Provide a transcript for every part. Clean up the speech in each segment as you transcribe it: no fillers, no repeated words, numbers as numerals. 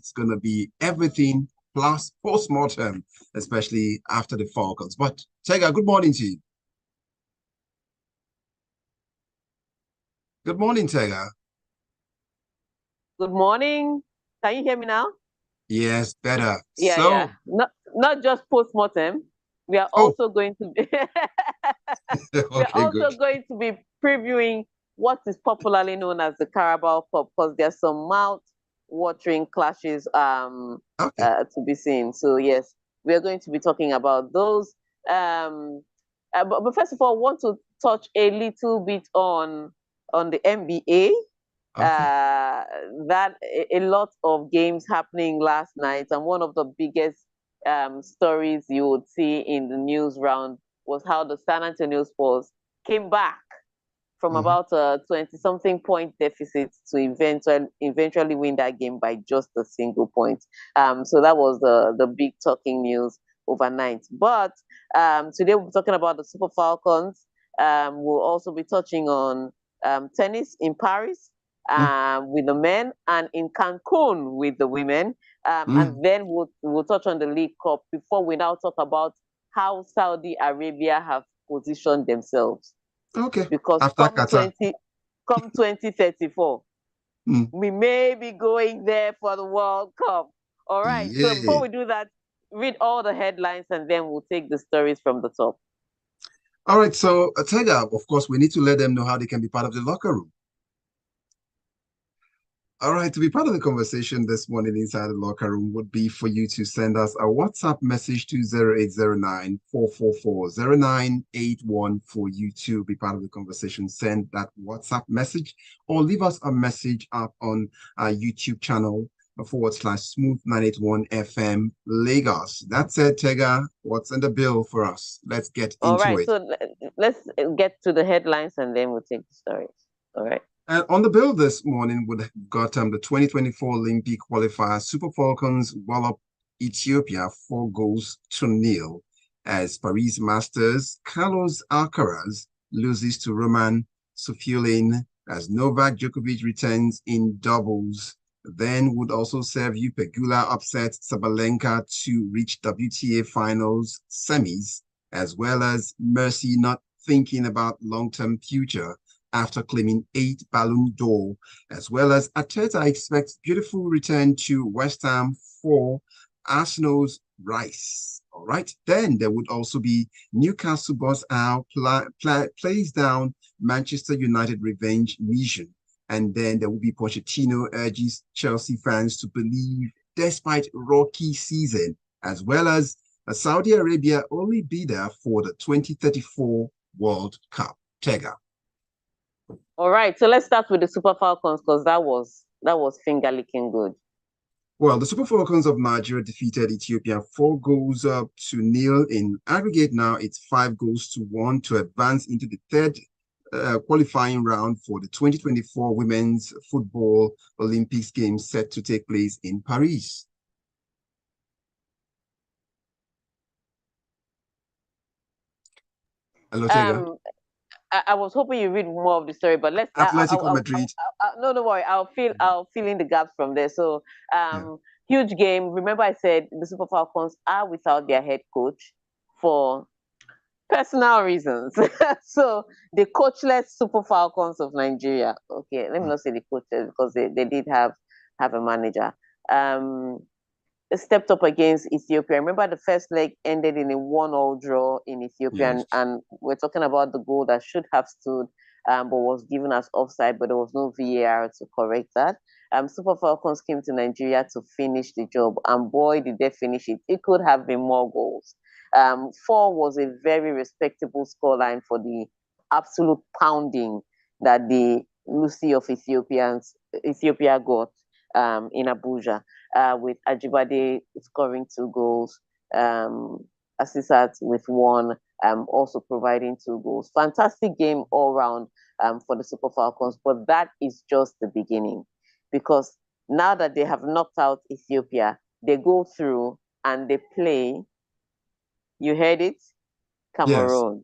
It's going to be everything plus post-mortem, especially after the Falcons. But Tega, good morning to you. Good morning, Tega. Good morning. Can you hear me now? Yes, better. Yeah, So, yeah. Not just post-mortem. We are oh, also going to be we are okay, good. also going to be previewing what is popularly known as the Carabao Cup because there's some mouth-watering clashes Okay. to be seen. So yes, we are going to be talking about those. Um, but first of all, I want to touch a little bit on the NBA. Okay. That a lot of games happening last night, and one of the biggest stories you would see in the news round was how the San Antonio Spurs came back from Mhm. about a 20-something point deficit to eventually win that game by just a single point. So that was the big talking news overnight. But today we'll be talking about the Super Falcons. We'll also be touching on tennis in Paris Mm, with the men and in Cancun with the women. mm. And then we'll touch on the League Cup before we now talk about how Saudi Arabia have positioned themselves. Okay. Because After Qatar. come 2034, Mm. we may be going there for the World Cup. All right. So before Yeah. we do that, read all the headlines and then we'll take the stories from the top. All right. So, Tega, of course, we need to let them know how they can be part of the locker room. All right, to be part of the conversation this morning inside the locker room would be for you to send us a WhatsApp message to 0809-444-0981 for you to be part of the conversation. Send that WhatsApp message or leave us a message up on our YouTube channel /Smooth 981 FM Lagos. That said, Tega, what's in the bill for us? Let's get All into right. it. So let's get to the headlines and then we'll take the stories. All right. And on the bill this morning, we've got the 2024 Olympic qualifier Super Falcons Wallop Ethiopia 4-0 as Paris Masters Carlos Alcaraz loses to Roman Sofulin as Novak Djokovic returns in doubles. Then would also serve you Pegula upset Sabalenka to reach WTA finals semis, as well as Mercy not thinking about long-term future after claiming 8 Ballon d'Or, as well as Arteta expects beautiful return to West Ham for Arsenal's Rice. All right, then there would also be Newcastle boss Al plays down Manchester United revenge mission. And then there will be Pochettino urges Chelsea fans to believe despite rocky season, as well as a Saudi Arabia only bidder for the 2034 World Cup. Tega. All right. So let's start with the Super Falcons because that was finger licking good. Well, the Super Falcons of Nigeria defeated Ethiopia 4-0 in aggregate. Now it's 5-1 to advance into the third qualifying round for the 2024 Women's Football Olympics Games set to take place in Paris. Hello, Tega. I was hoping you read more of the story, but let's. Atletico Madrid. No, don't worry. I'll fill in the gaps from there. So, Yeah. huge game. Remember, I said the Super Falcons are without their head coach for personal reasons. So the coachless Super Falcons of Nigeria. Okay, let me not say the coaches because they did have a manager. Um, stepped up against Ethiopia. Remember, the first leg ended in a 1-1 draw in Ethiopia, Yes. and we're talking about the goal that should have stood, but was given as offside, but there was no VAR to correct that. Super Falcons came to Nigeria to finish the job, and boy, did they finish it. It could have been more goals. 4 was a very respectable scoreline for the absolute pounding that the Lucy of Ethiopia got in Abuja, with Ajibade scoring 2 goals, Asisat with 1, also providing 2 goals. Fantastic game all round for the Super Falcons, but that is just the beginning because now that they have knocked out Ethiopia, they go through and they play. You heard it, Yes. Cameroon.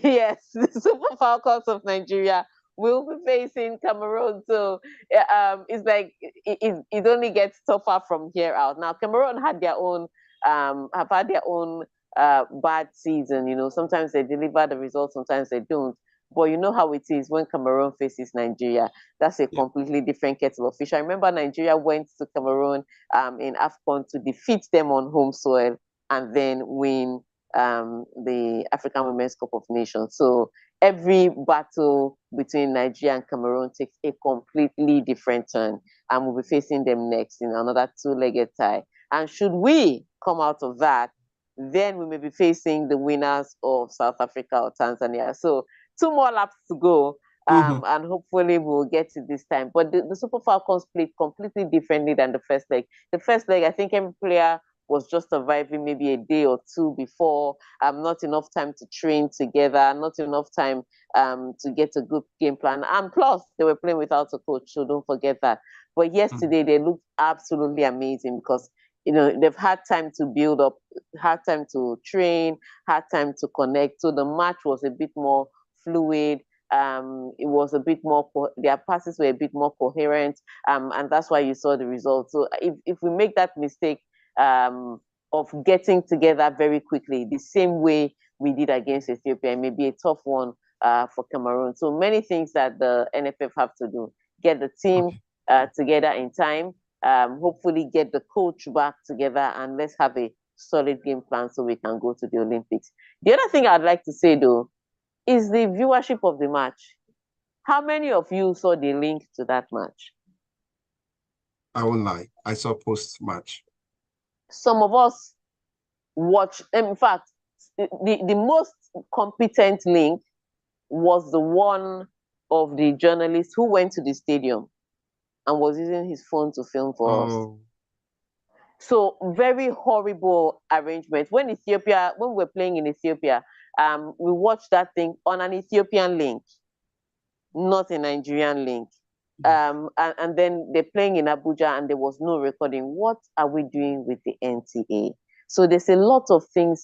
Yes, the Super Falcons of Nigeria we'll be facing Cameroon. So it's like it only gets tougher from here out. Now Cameroon had their own have had their own bad season. You know, sometimes they deliver the results, sometimes they don't. But you know how it is when Cameroon faces Nigeria. That's a Yeah. completely different kettle of fish. I remember Nigeria went to Cameroon in AFCON to defeat them on home soil and then win the African Women's Cup of Nations. So every battle between Nigeria and Cameroon takes a completely different turn, and we'll be facing them next in another two-legged tie. And should we come out of that, then we may be facing the winners of South Africa or Tanzania. So 2 more laps to go. And hopefully we'll get to this time. But the Super Falcons played completely differently than the first leg. The first leg, I think every player was just surviving maybe a day or two before, not enough time to train together, not enough time to get a good game plan. And plus, they were playing without a coach, so don't forget that. But yesterday, they looked absolutely amazing because you know they've had time to build up, had time to train, had time to connect. So the match was a bit more fluid. It was a bit more, their passes were a bit more coherent, and that's why you saw the results. So if we make that mistake of getting together very quickly, the same way we did against Ethiopia, it may be a tough one for Cameroon. So many things that the NFF have to do: get the team together in time, hopefully get the coach back together, and let's have a solid game plan so we can go to the Olympics. The other thing I'd like to say though is the viewership of the match. How many of you saw the link to that match? I won't lie. I saw post-match. Some of us watched, in fact, the most competent link was the one of the journalist who went to the stadium and was using his phone to film for us. So very horrible arrangement. When we were playing in Ethiopia, we watched that thing on an Ethiopian link, not a Nigerian link. And then they're playing in Abuja and there was no recording. What are we doing with the NTA? So there's a lot of things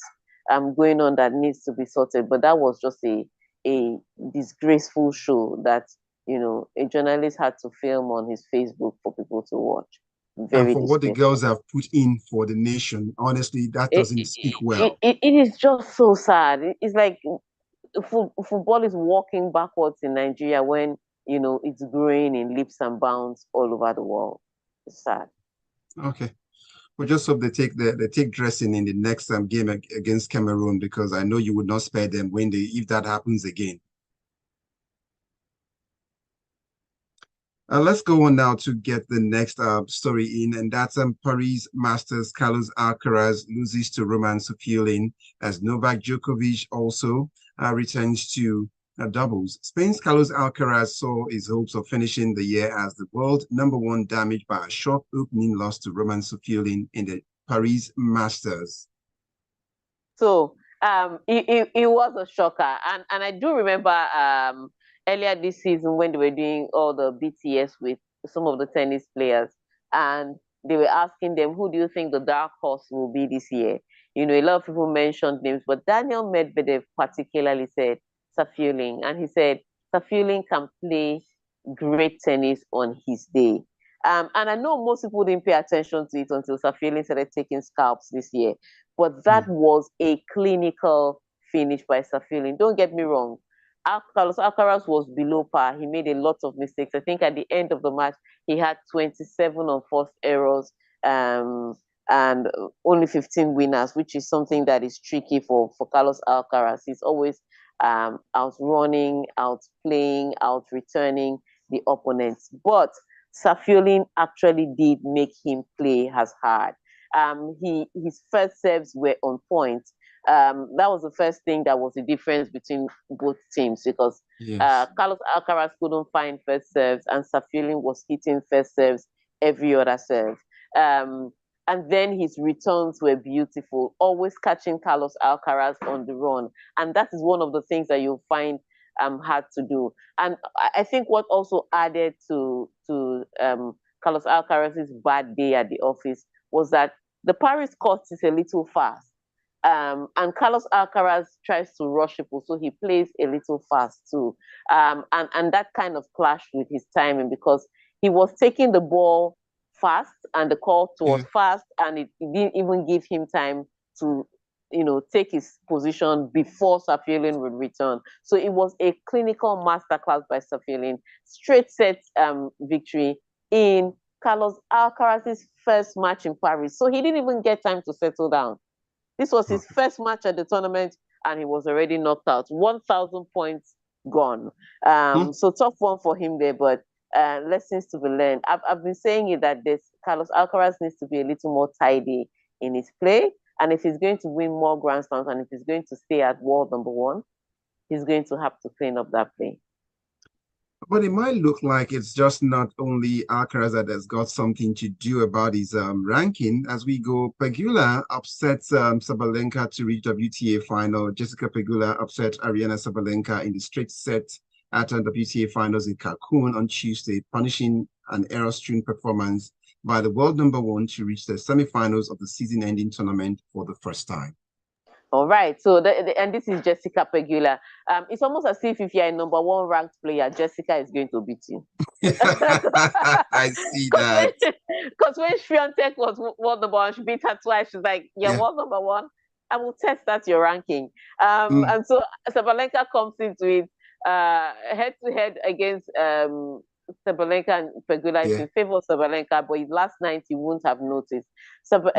going on that needs to be sorted, but that was just a disgraceful show that, you know, a journalist had to film on his Facebook for people to watch. And for what the girls have put in for the nation, honestly, that doesn't speak well. It is just so sad. It's like football is walking backwards in Nigeria when you know it's growing in leaps and bounds all over the world. It's sad. Okay. We just hope they take dressing in the next game against Cameroon, because I know you would not spare them if that happens again. Let's go on now to get the next story in, and that's Paris Masters. Carlos Alcaraz loses to Roman Sofulin as Novak Djokovic also returns to doubles. Spain's Carlos Alcaraz saw his hopes of finishing the year as the world #1 damaged by a shock opening loss to Roman Sofulin in the Paris Masters. So it was a shocker, and I do remember earlier this season when they were doing all the BTS with some of the tennis players, and they were asking them, who do you think the dark horse will be this year? You know, a lot of people mentioned names, but Daniel Medvedev particularly said Safulin, and he said Safulin can play great tennis on his day. And I know most people didn't pay attention to it until Safulin started taking scalps this year, but that was a clinical finish by Safulin. Don't get me wrong. Carlos Alcaraz was below par. He made a lot of mistakes. I think at the end of the match, he had 27 unforced errors and only 15 winners, which is something that is tricky for Carlos Alcaraz. He's always outrunning, outplaying, out-returning the opponents. But Safulin actually did make him play as hard. His first serves were on point. That was the first thing that was the difference between both teams, because Carlos Alcaraz couldn't find first serves and Safulin was hitting first serves every other serve. And then his returns were beautiful, always catching Carlos Alcaraz on the run. And that is one of the things that you'll find hard to do. And I think what also added to Carlos Alcaraz's bad day at the office was that the Paris court is a little fast. And Carlos Alcaraz tries to rush people, so he plays a little fast too. And that kind of clashed with his timing because he was taking the ball fast and the court was fast, and it didn't even give him time to take his position before Safiullin would return. So it was a clinical masterclass by Safiullin. Straight set victory in Carlos Alcaraz's first match in Paris. So he didn't even get time to settle down. This was his first match at the tournament, and he was already knocked out. 1,000 points gone. So tough one for him there, but lessons to be learned. I've been saying it that this Carlos Alcaraz needs to be a little more tidy in his play. And if he's going to win more Grand Slams and if he's going to stay at world number one, he's going to have to clean up that play. But it might look like it's just not only Alcaraz that has got something to do about his ranking. As we go, Pegula upsets Sabalenka to reach WTA final. Jessica Pegula upset Ariana Sabalenka in the straight set at WTA finals in Cancun on Tuesday, punishing an error-strewn performance by the world number one to reach the semifinals of the season-ending tournament for the first time. All right. So, and this is Jessica Pegula. It's almost as if you're a number one ranked player, Jessica is going to beat you. I see that. Because when Swiatek was world number one, she beat her twice. She's like, you're world number one. I will test that your ranking. And so Sabalenka comes into it head-to-head against Sabalenka and Pegula is in favor of Sabalenka, but his last night you wouldn't have noticed. So,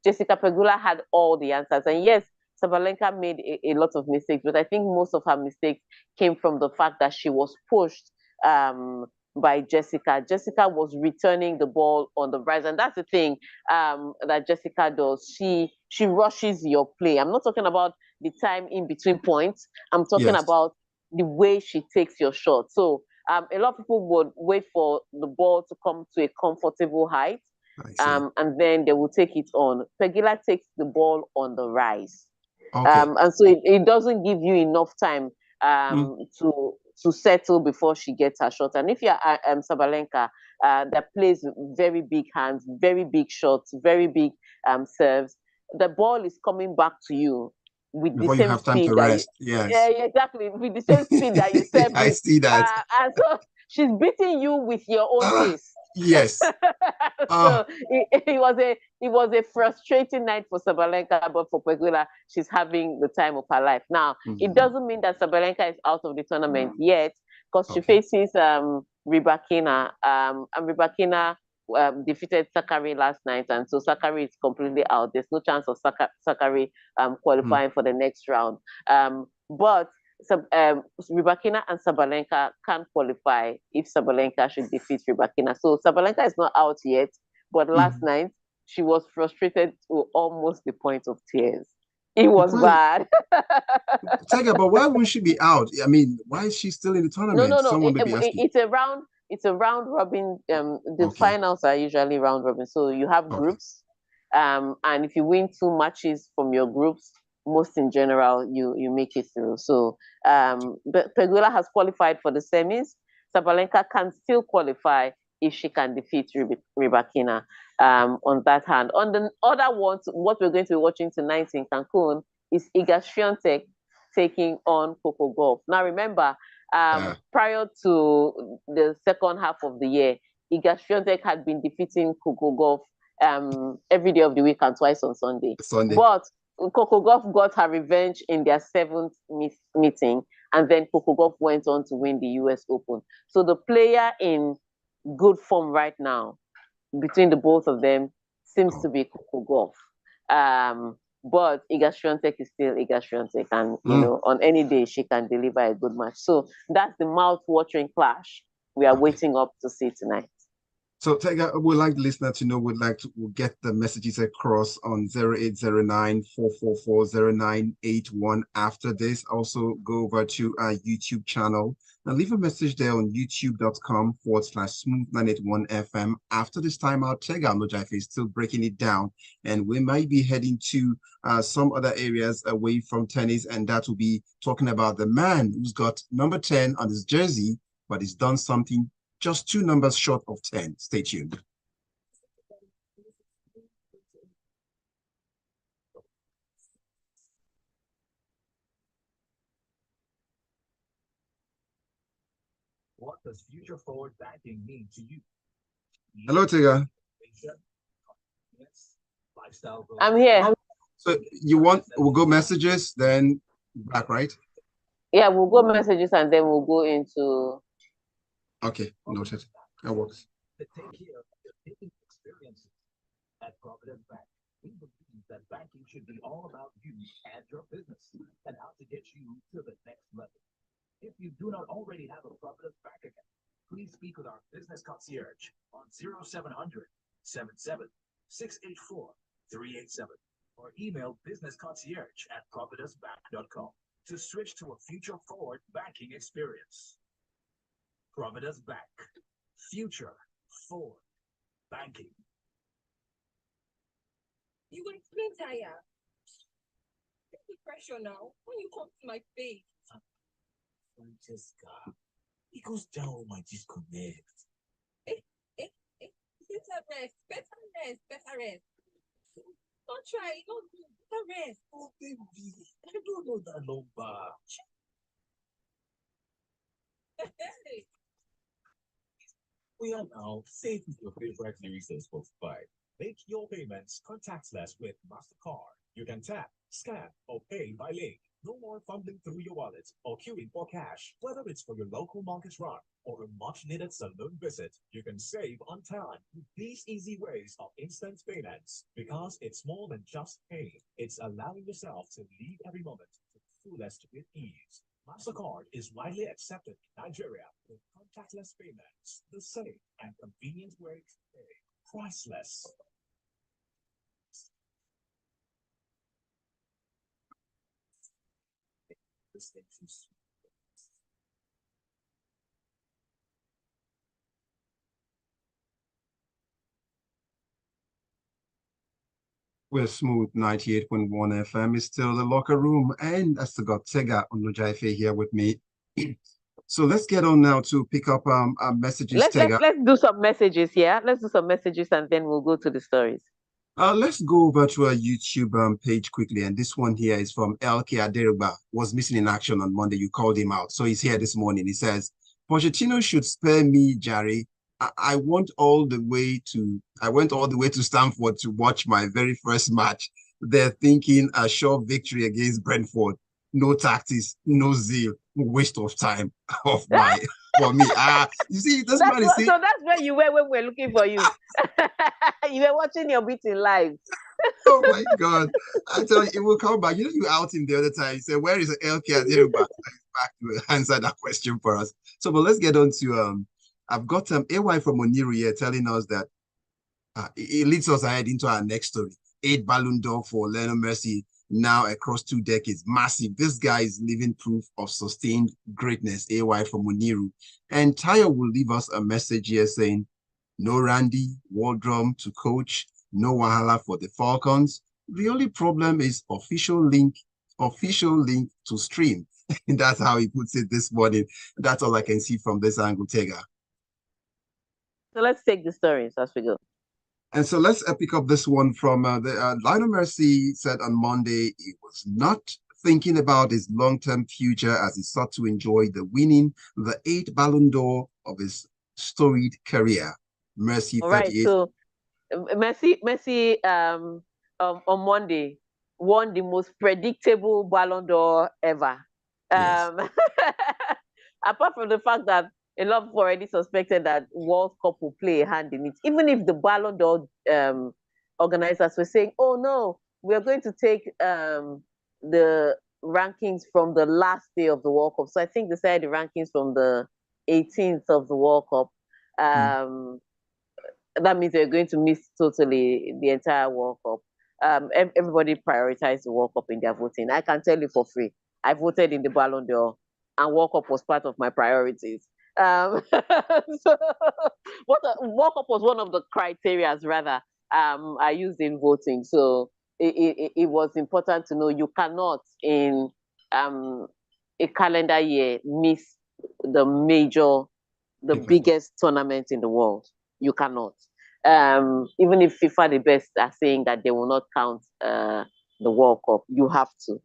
Jessica Pegula had all the answers. And yes, Sabalenka made a lot of mistakes, but I think most of her mistakes came from the fact that she was pushed by Jessica. Jessica was returning the ball on the rise, and that's the thing that Jessica does. She rushes your play. I'm not talking about the time in between points. I'm talking about the way she takes your shot. So a lot of people would wait for the ball to come to a comfortable height, and then they will take it on. Pegula takes the ball on the rise. And so it doesn't give you enough time to settle before she gets her shot. And if you're Sabalenka, that plays very big hands, very big shots, very big serves, the ball is coming back to you with before the same you have time speed to rest. Yes. Yeah, exactly. With the same speed that you serve. I see that. And so she's beating you with your own pace. Yes. So it was a frustrating night for Sabalenka, but for Pegula, she's having the time of her life. Now, it doesn't mean that Sabalenka is out of the tournament yet, because she faces Rybakina. And Rybakina defeated Sakkari last night, and so Sakkari is completely out. There's no chance of Sakkari qualifying for the next round. But Rybakina and Sabalenka can qualify if Sabalenka should defeat Rybakina. So Sabalenka is not out yet, but last night she was frustrated to almost the point of tears. It was bad. Tega, but why wouldn't she be out? I mean, why is she still in the tournament? No. It's a round robin. The finals are usually round robin. So you have groups. And if you win 2 matches from your groups, most in general, you make it through. So Pegula has qualified for the semis. Sabalenka can still qualify if she can defeat Rybakina on that hand. On the other one, what we're going to be watching tonight in Cancun is Iga Swiatek taking on Coco Gauff. Now remember, prior to the second half of the year, Iga Swiatek had been defeating Coco Gauff every day of the week and twice on Sunday. But Coco Gauff got her revenge in their 7th meeting, and then Coco Gauff went on to win the US Open. So the player in good form right now between the both of them seems to be Coco Gauff. But Iga Swiatek is still Iga Swiatek, and on any day she can deliver a good match. So that's the mouth-watering clash we are waiting up to see tonight. So Tega, we'd like the listener to know, we'll get the messages across on 0809-444-0981 after this. Also go over to our YouTube channel and leave a message there on youtube.com/smooth981fm. After this timeout, Tega Onojiafe is still breaking it down, and we might be heading to some other areas away from tennis, and that will be talking about the man who's got number 10 on his jersey, but he's done something just 2 numbers short of 10. Stay tuned. does future forward banking mean to you? Hello, Tega. I'm here. So we'll go messages, then back, right? Yeah, we'll go messages and then we'll go into. Okay, noted. That works. To take care of your dating experiences at Providence Bank, we believe that banking should be all about you and your business and how to get you to the next level. If you do not already have a Providence Bank account, please speak with our business concierge on 0700 77 684 387 or email businessconcierge@providencebank.com to switch to a future forward banking experience. Providence Bank, future forward banking. You will explain, Taya. Take the pressure now when you come to my face. Francesca, it goes down with my disconnect. Better rest, better rest, better rest. Don't try, don't do better rest. Oh, baby, I don't know that number. We are now safe with your favorite lyrics and Spotify. Make your payments contactless with MasterCard. You can tap, scan, or pay by link. No more fumbling through your wallet or queuing for cash. Whether it's for your local market run or a much-needed saloon visit, you can save on time with these easy ways of instant payments. Because it's more than just paying. It's allowing yourself to live every moment to the fullest with ease. MasterCard is widely accepted in Nigeria with contactless payments, the safe and convenient way to pay. Priceless. We're smooth 98.1 FM is still the locker room, and I still got Tega Onojiafe here with me. So let's get on now to pick up our messages, Tega. Let's do some messages here. Let's do some messages and then we'll go to the stories. Let's go over to our YouTube page quickly, and this one here is from LK Aderuba. Was missing in action on Monday. You called him out, so he's here this morning. He says, "Pochettino should spare me, Jerry. I went all the way to Stamford to watch my very first match. They're thinking a sure victory against Brentford. No tactics, no zeal, waste of time of my for me. You see, this man is saying, so that's where you were when we were looking for you. You were watching your beating live. oh my God. I tell you, it will come back. You know, you out him the other time. You said, where is the LK Aderuba? Back to answer that question for us. So, but let's get on to I've got AY from Oniru here telling us that it leads us ahead into our next story. 8 Ballon d'Or for Lionel Messi now across 2 decades. Massive. This guy is living proof of sustained greatness. AY from Oniru. And Tayo will leave us a message here saying, no Randy Waldrum to coach, no Wahala for the Falcons. The only problem is official link to stream. And that's how he puts it this morning. That's all I can see from this angle, Tega. So let's take the stories as we go. And so let's pick up this one from Lionel Messi said on Monday he was not thinking about his long-term future as he sought to enjoy the 8th Ballon d'Or of his storied career. Messi, all right, so Messi on Monday won the most predictable Ballon d'Or ever. Yes. Apart from the fact that a lot of people already suspected that World Cup will play a hand in it. Even if the Ballon d'Or organizers were saying, oh no, we're going to take the rankings from the last day of the World Cup. So I think they said the rankings from the 18th of the World Cup. That means they're going to miss totally the entire World Cup. Everybody prioritized the World Cup in their voting. I can tell you for free, I voted in the Ballon d'Or and World Cup was part of my priorities. So World Cup was one of the criteria, rather, I used in voting. So it was important to know you cannot in a calendar year miss the biggest tournament in the world. You cannot. Even if FIFA the best are saying that they will not count the World Cup, you have to.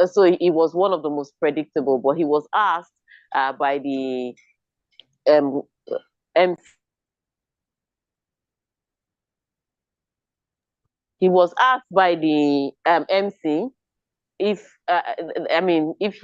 So he was one of the most predictable, but he was asked by the MC. He was asked by the MC if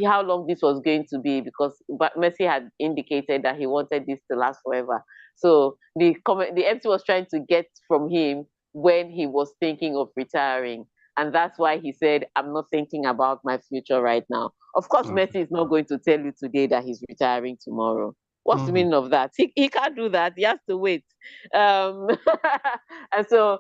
how long this was going to be, because Messi had indicated that he wanted this to last forever. So the MC was trying to get from him when he was thinking of retiring. And that's why he said, I'm not thinking about my future right now. Of course, Messi is not going to tell you today that he's retiring tomorrow. What's the meaning of that? He can't do that. He has to wait. And so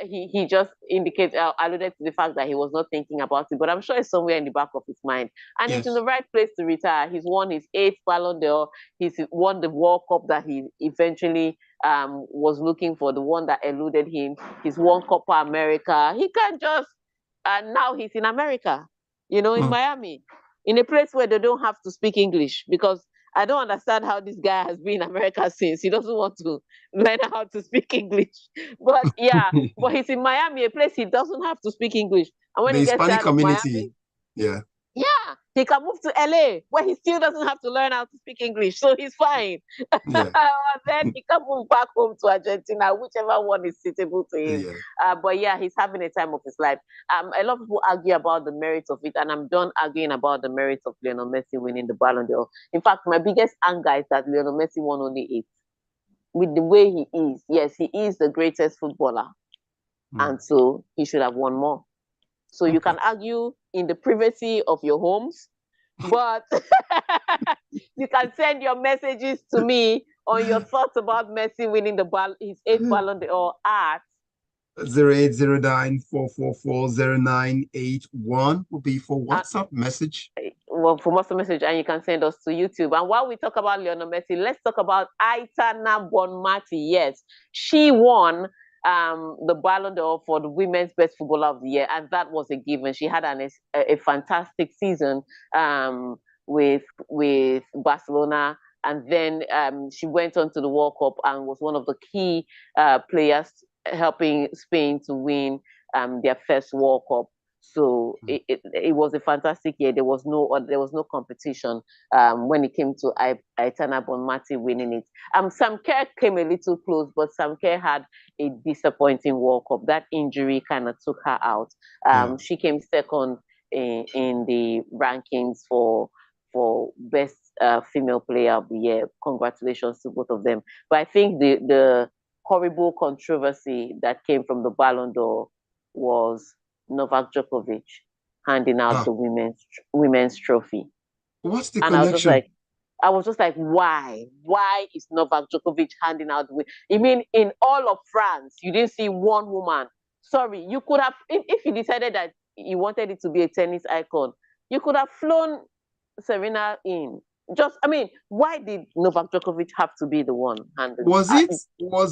he just alluded to the fact that he was not thinking about it, but I'm sure it's somewhere in the back of his mind. And he's in the right place to retire. He's won his 8th Ballon d'Or. He's won the World Cup that he eventually was looking for, the one that eluded him. He's won Copa America. He can't just, and now he's in America, in Miami, in a place where they don't have to speak English, because I don't understand how this guy has been in America since. He doesn't want to learn how to speak English. But yeah, but he's in Miami, a place he doesn't have to speak English. And when the he gets Hispanic out of community, Miami, yeah, he can move to LA, where he still doesn't have to learn how to speak English. So he's fine. Yeah. Then he can move back home to Argentina, whichever one is suitable to him. But yeah, he's having a time of his life. A lot of people argue about the merits of it, and I'm done arguing about the merits of Lionel Messi winning the Ballon d'Or. In fact, my biggest anger is that Lionel Messi won only 8. With the way he is, yes, he is the greatest footballer. And so he should have won more. So you can argue in the privacy of your homes, but you can send your messages to me on your thoughts about Messi winning his 8th Ballon d'Or at 08094440981 will be for WhatsApp message. Well, for WhatsApp message, and you can send us to YouTube. And while we talk about Lionel Messi, let's talk about Aitana Bonmati. Yes, she won the Ballon d'Or for the Women's Best Footballer of the Year, and that was a given. She had a fantastic season with Barcelona, and then she went on to the World Cup and was one of the key players helping Spain to win their first World Cup. So it was a fantastic year. There was no competition when it came to Aitana Bonmati winning it. Sam Kerr came a little close, but Sam Kerr had a disappointing World Cup. That injury kind of took her out. She came second in the rankings for best female player of the year. Congratulations to both of them. But I think the horrible controversy that came from the Ballon d'Or was Novak Djokovic handing out the women's trophy. What's the connection? I was just like, why? Why is Novak Djokovic handing out? You mean in all of France, you didn't see one woman? Sorry, you could have, if you decided that you wanted it to be a tennis icon, you could have flown Serena in. Why did Novak Djokovic have to be the one handed? Was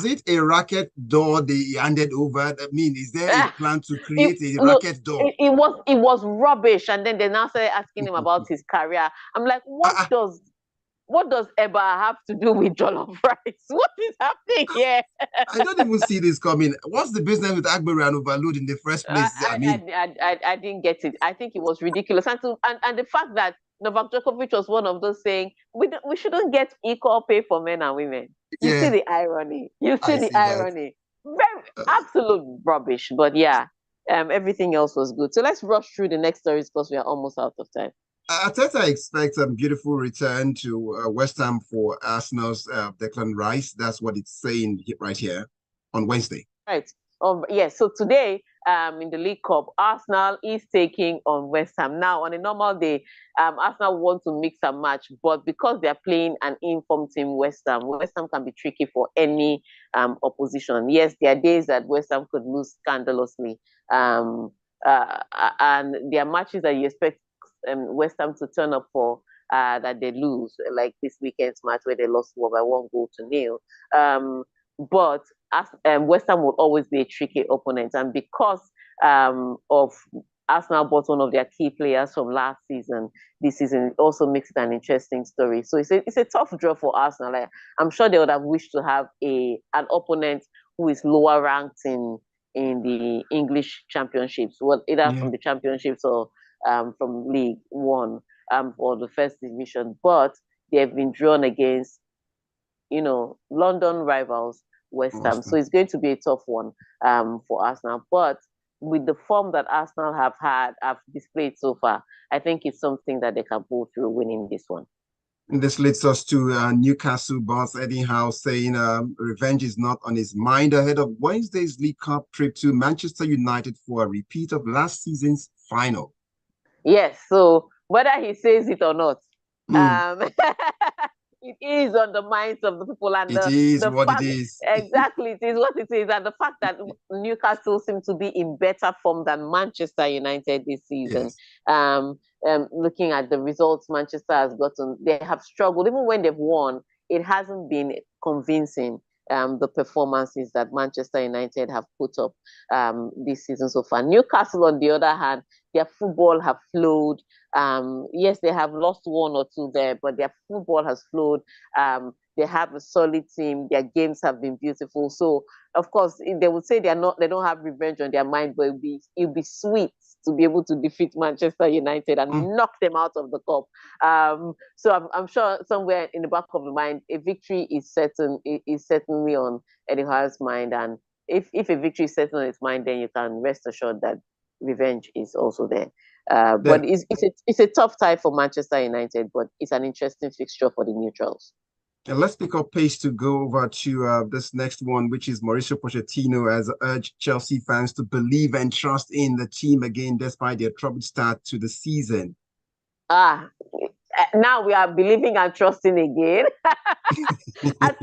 it a racket door they handed over? I mean, is there a plan to create a racket door? It was rubbish, and then they now started asking him about his career. I'm like, what does Eba have to do with jollof rice? What is happening here? I don't even see this coming. What's the business with Agbero and Overload in the first place? I didn't get it. I think it was ridiculous, and the fact that Novak Djokovic was one of those saying we shouldn't get equal pay for men and women. You see the irony. Very absolute rubbish. But yeah, everything else was good. So let's rush through the next stories because we are almost out of time. Arteta expects a beautiful return to West Ham for Arsenal's Declan Rice. That's what it's saying right here on Wednesday. Right. Yes. So today, in the League Cup, Arsenal is taking on West Ham. Now, on a normal day, Arsenal want to mix and match, but because they are playing an informed team, West Ham can be tricky for any opposition. Yes, there are days that West Ham could lose scandalously, and there are matches that you expect West Ham to turn up for that they lose, like this weekend's match where they lost by 1-0. But West Ham will always be a tricky opponent, and because of Arsenal bought one of their key players from last season, this season it also makes it an interesting story. So it's a tough draw for Arsenal. Like, I'm sure they would have wished to have an opponent who is lower ranked in the English championships, either from the championships or from League One or the first division. But they have been drawn against, London rivals, West Ham. So it's going to be a tough one for Arsenal. But with the form that Arsenal have displayed so far, I think it's something that they can pull through winning this one. And this leads us to Newcastle boss Eddie Howe saying revenge is not on his mind ahead of Wednesday's League Cup trip to Manchester United for a repeat of last season's final. Yes, so whether he says it or not, it is on the minds of the people, and it is what it is. Exactly, it is what it is, and the fact that Newcastle seem to be in better form than Manchester United this season. Yes. Looking at the results Manchester has gotten, they have struggled. Even when they've won, it hasn't been convincing. The performances that Manchester United have put up this season so far. Newcastle, on the other hand, their football have flowed. Yes, they have lost one or two there, but their football has flowed. They have a solid team. Their games have been beautiful. So, of course, they would say they don't have revenge on their mind, but it'll be sweet to be able to defeat Manchester United and knock them out of the cup. So I'm sure somewhere in the back of the mind, a victory is certainly on Eddie Howe's mind. And if a victory is certain on his mind, then you can rest assured that revenge is also there. But it's a tough tie for Manchester United, but it's an interesting fixture for the neutrals. And let's pick up pace to go over to this next one, which is Mauricio Pochettino has urged Chelsea fans to believe and trust in the team again, despite their troubled start to the season. Now we are believing and trusting again. at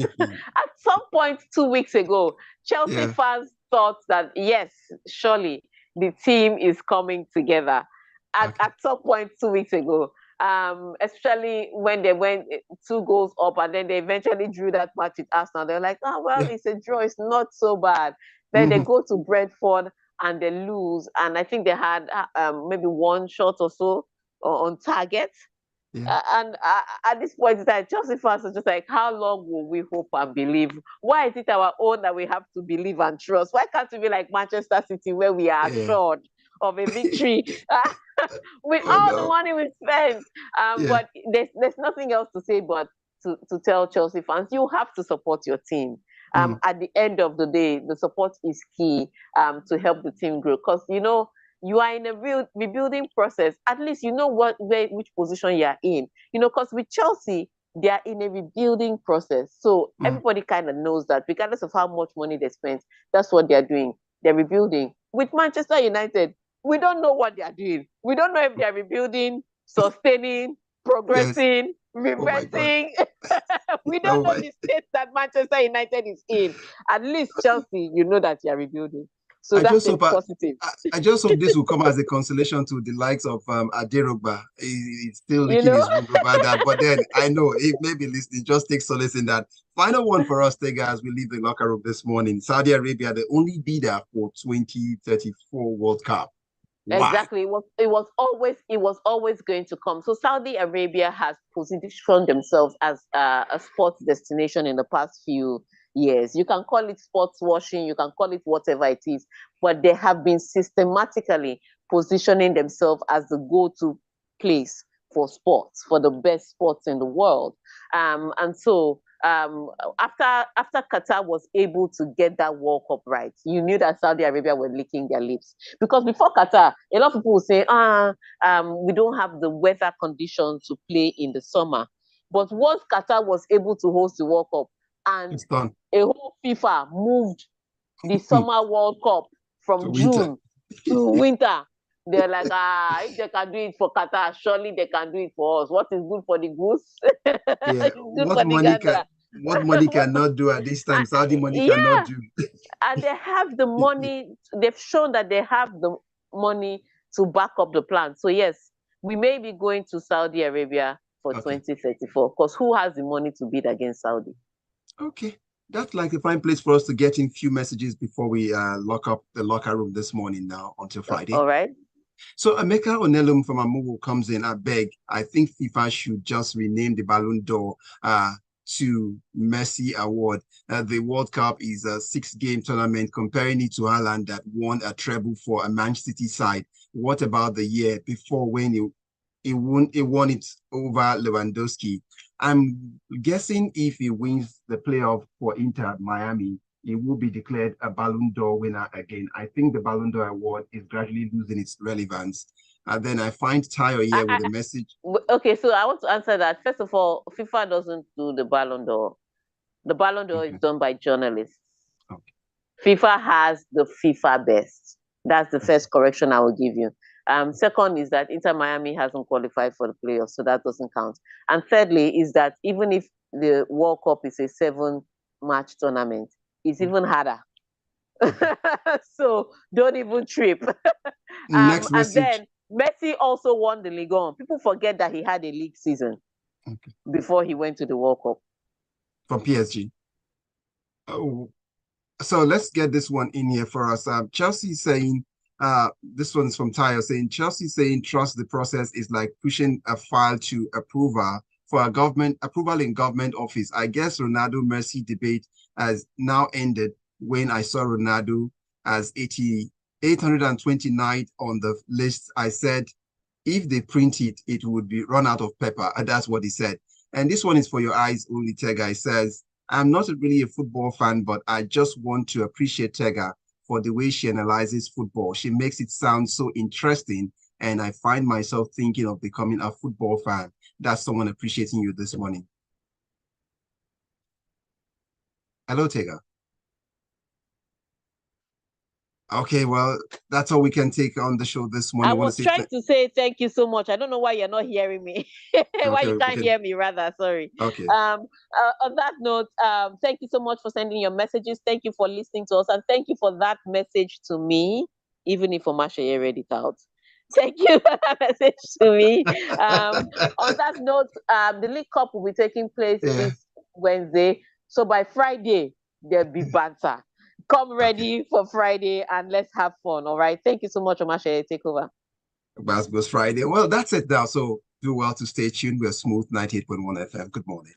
some point 2 weeks ago, Chelsea fans thought that, yes, surely the team is coming together. At some point 2 weeks ago. Especially when they went 2 goals up and then they eventually drew that match with Arsenal. They're like, it's a draw. It's not so bad. Then they go to Brentford and they lose. And I think they had maybe one shot or so on target. Yeah. And at this point in time, Chelsea fans are just like, how long will we hope and believe? Why is it our own that we have to believe and trust? Why can't we be like Manchester City, where we are assured of a victory with the money we spent? But there's nothing else to say but to tell Chelsea fans, you have to support your team. At the end of the day, the support is key to help the team grow. Because, you are in a rebuilding process. At least you know which position you are in. Because with Chelsea, they are in a rebuilding process. So everybody kind of knows that, regardless of how much money they spent, that's what they are doing. They're rebuilding. With Manchester United, we don't know what they are doing. We don't know if they are rebuilding, sustaining, progressing, reversing. We don't know the state that Manchester United is in. At least Chelsea, you know that you are rebuilding. So that's positive. I just hope this will come as a consolation to the likes of Aderogba. He's still licking his wound about that. But then I know if maybe listening, just take solace in that. Final one for us, Tega, as we leave the locker room this morning. Saudi Arabia, the only bidder for 2034 World Cup. Why? Exactly. It was always going to come. So Saudi Arabia has positioned themselves as a sports destination in the past few years. You can call it sports washing, you can call it whatever it is, but they have been systematically positioning themselves as the go-to place for sports, for the best sports in the world. And so after Qatar was able to get that World Cup right, you knew that Saudi Arabia were licking their lips. Because before Qatar, a lot of people would say, we don't have the weather conditions to play in the summer. But once Qatar was able to host the World Cup, and a whole FIFA moved the Summer World Cup from June to winter, they're like, if they can do it for Qatar, surely they can do it for us. What is good for the goose? What money cannot do at this time, Saudi money cannot do. And they have the money. They've shown that they have the money to back up the plan. So yes, we may be going to Saudi Arabia for 2034, because who has the money to bid against Saudi? Okay, that's like a fine place for us to get in few messages before we lock up the locker room this morning now until Friday. All right. So Emeka Onelum from Amugu comes in. I think FIFA should just rename the Ballon d'Or to Messi Award. The World Cup is a 6-game tournament, comparing it to Haaland that won a treble for a Manchester City side. What about the year before when he won it over Lewandowski? I'm guessing if he wins the playoff for Inter Miami, he will be declared a Ballon d'Or winner again. I think the Ballon d'Or award is gradually losing its relevance. And then I find Tayo here with a message. Okay, so I want to answer that. First of all, FIFA doesn't do the Ballon d'Or. The Ballon d'Or is done by journalists. Okay. FIFA has the FIFA best. That's the first correction I will give you. Second is that Inter Miami hasn't qualified for the playoffs, so that doesn't count. And thirdly is that even if the World Cup is a 7-match tournament, it's even harder. So don't even trip. Next message. And then Messi also won the Ligue 1. People forget that he had a league season before he went to the World Cup. From PSG. Oh, so let's get this one in here for us. Chelsea saying, this one's from Tayo saying, Chelsea saying trust the process is like pushing a file to approval for a government approval in government office. I guess Ronaldo Messi debate has now ended when I saw Ronaldo as 829th on the list. I said, if they print it, it would be run out of paper. And that's what he said. And this one is for your eyes only, Tega. He says, I'm not really a football fan, but I just want to appreciate Tega for the way she analyzes football. She makes it sound so interesting, and I find myself thinking of becoming a football fan. That's someone appreciating you this morning. Hello, Tega. Okay, well, that's all we can take on the show this morning. I was trying to say thank you so much. I don't know why you're not hearing me. Why you can't hear me, rather. Sorry. Okay. On that note, thank you so much for sending your messages. Thank you for listening to us. And thank you for that message to me, even if Omatseye read it out. Thank you for that message to me. On that note, the League Cup will be taking place this Wednesday. So by Friday, there'll be banter. Come ready for Friday and let's have fun. All right. Thank you so much, Omatseye. Take over. Basketball's Friday. Well, that's it now. So do well to stay tuned. We're Smooth 98.1 FM. Good morning.